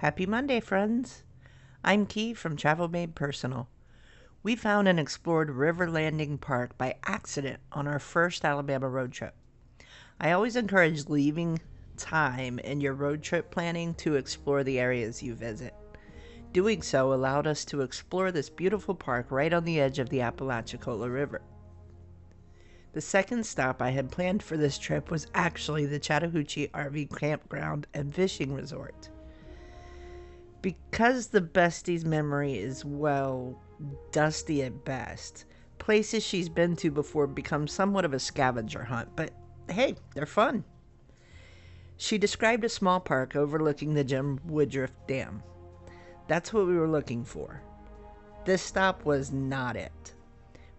Happy Monday, friends. I'm Key from Travel Made Personal. We found and explored River Landing Park by accident on our first Alabama road trip. I always encourage leaving time in your road trip planning to explore the areas you visit. Doing so allowed us to explore this beautiful park right on the edge of the Apalachicola River. The second stop I had planned for this trip was actually the Chattahoochee RV Campground and Fishing Resort. Because the bestie's memory is, well, dusty at best, places she's been to before become somewhat of a scavenger hunt, but hey, they're fun. She described a small park overlooking the Jim Woodruff Dam. That's what we were looking for. This stop was not it.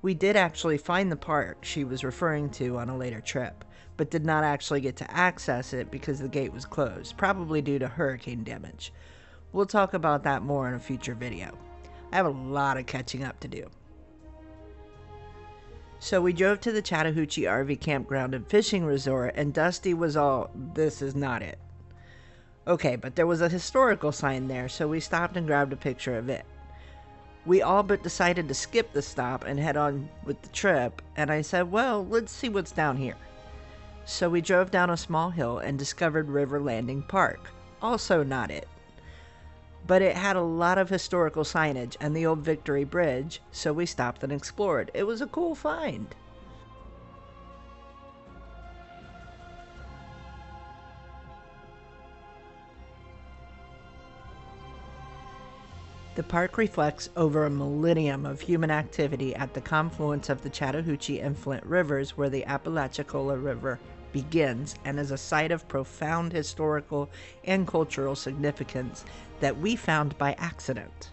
We did actually find the park she was referring to on a later trip, but did not actually get to access it because the gate was closed, probably due to hurricane damage. We'll talk about that more in a future video. I have a lot of catching up to do. So we drove to the Chattahoochee RV Campground and Fishing Resort, and Dusty was all, "This is not it." Okay, but there was a historical sign there, so we stopped and grabbed a picture of it. We all but decided to skip the stop and head on with the trip, and I said, well, let's see what's down here. So we drove down a small hill and discovered River Landing Park. Also not it. But it had a lot of historical signage and the old Victory Bridge, so we stopped and explored. It was a cool find. The park reflects over a millennium of human activity at the confluence of the Chattahoochee and Flint rivers, where the Apalachicola River begins, and is a site of profound historical and cultural significance that we found by accident.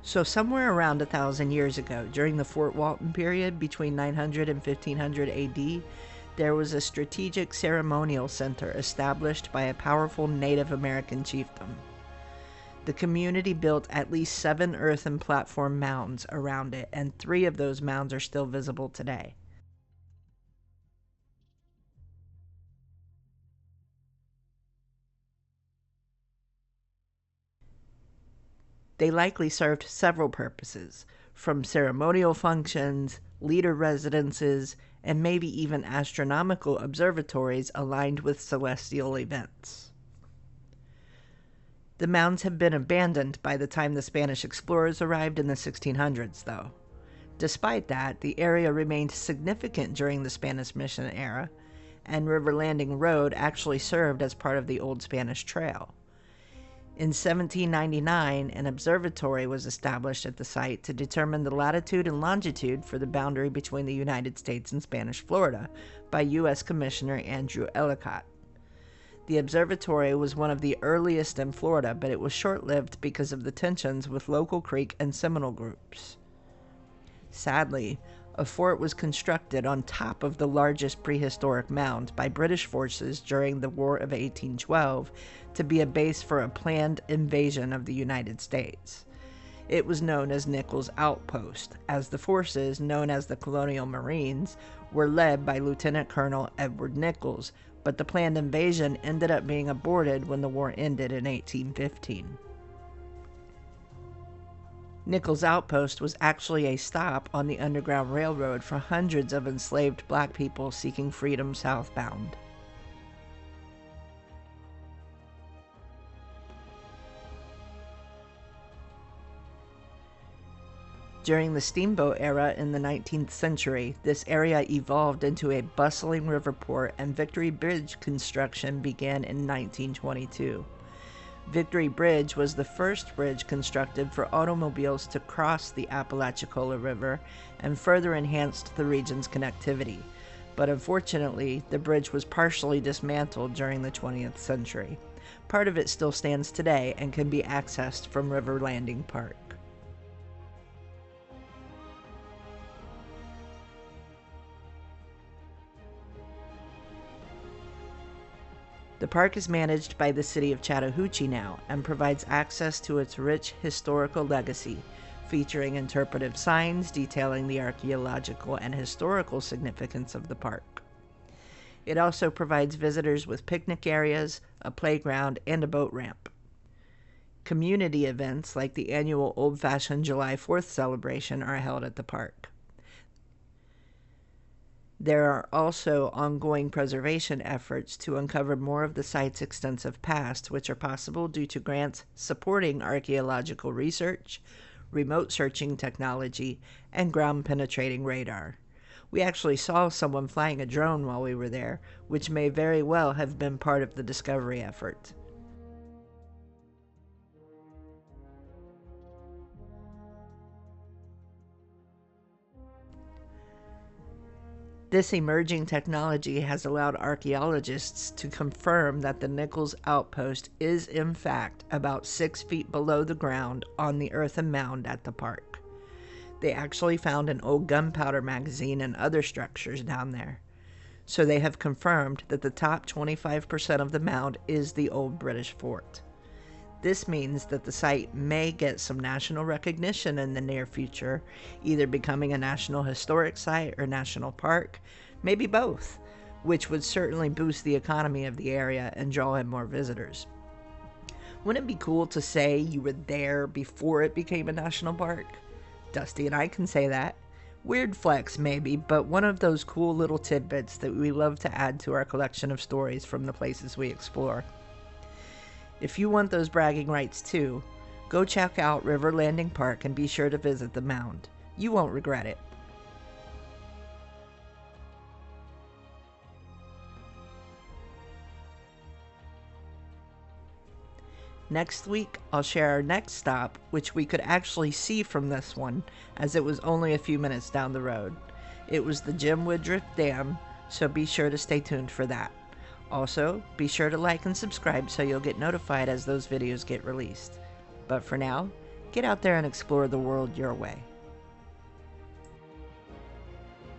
So somewhere around 1,000 years ago, during the Fort Walton period between 900 and 1500 AD, there was a strategic ceremonial center established by a powerful Native American chieftain. The community built at least 7 earthen platform mounds around it, and 3 of those mounds are still visible today. They likely served several purposes, from ceremonial functions, leader residences, and maybe even astronomical observatories aligned with celestial events. The mounds have been abandoned by the time the Spanish explorers arrived in the 1600s, though. Despite that, the area remained significant during the Spanish mission era, and River Landing Road actually served as part of the Old Spanish Trail. In 1799, an observatory was established at the site to determine the latitude and longitude for the boundary between the United States and Spanish Florida by U.S. Commissioner Andrew Ellicott. The observatory was one of the earliest in Florida, but it was short-lived because of the tensions with local Creek and Seminole groups. Sadly, a fort was constructed on top of the largest prehistoric mound by British forces during the War of 1812 to be a base for a planned invasion of the United States. It was known as Nichols Outpost, as the forces, known as the Colonial Marines, were led by Lieutenant Colonel Edward Nichols, but the planned invasion ended up being aborted when the war ended in 1815. Nichols Outpost was actually a stop on the Underground Railroad for hundreds of enslaved black people seeking freedom southbound. During the steamboat era in the 19th century, this area evolved into a bustling river port, and Victory Bridge construction began in 1922. Victory Bridge was the first bridge constructed for automobiles to cross the Apalachicola River and further enhanced the region's connectivity. But unfortunately, the bridge was partially dismantled during the 20th century. Part of it still stands today and can be accessed from River Landing Park. The park is managed by the city of Chattahoochee now and provides access to its rich historical legacy, featuring interpretive signs detailing the archaeological and historical significance of the park. It also provides visitors with picnic areas, a playground, and a boat ramp. Community events like the annual Old-Fashioned July 4th celebration are held at the park. There are also ongoing preservation efforts to uncover more of the site's extensive past, which are possible due to grants supporting archaeological research, remote searching technology, and ground-penetrating radar. We actually saw someone flying a drone while we were there, which may very well have been part of the discovery effort. This emerging technology has allowed archaeologists to confirm that the Nichols outpost is in fact about 6 feet below the ground on the earthen mound at the park. They actually found an old gunpowder magazine and other structures down there. So they have confirmed that the top 25% of the mound is the old British fort. This means that the site may get some national recognition in the near future, either becoming a National Historic Site or National Park, maybe both, which would certainly boost the economy of the area and draw in more visitors. Wouldn't it be cool to say you were there before it became a national park? Dusty and I can say that. Weird flex maybe, but one of those cool little tidbits that we love to add to our collection of stories from the places we explore. If you want those bragging rights too, go check out River Landing Park and be sure to visit the mound. You won't regret it. Next week, I'll share our next stop, which we could actually see from this one, as it was only a few minutes down the road. It was the Jim Woodruff Dam, so be sure to stay tuned for that. Also, be sure to like and subscribe so you'll get notified as those videos get released. But for now, get out there and explore the world your way.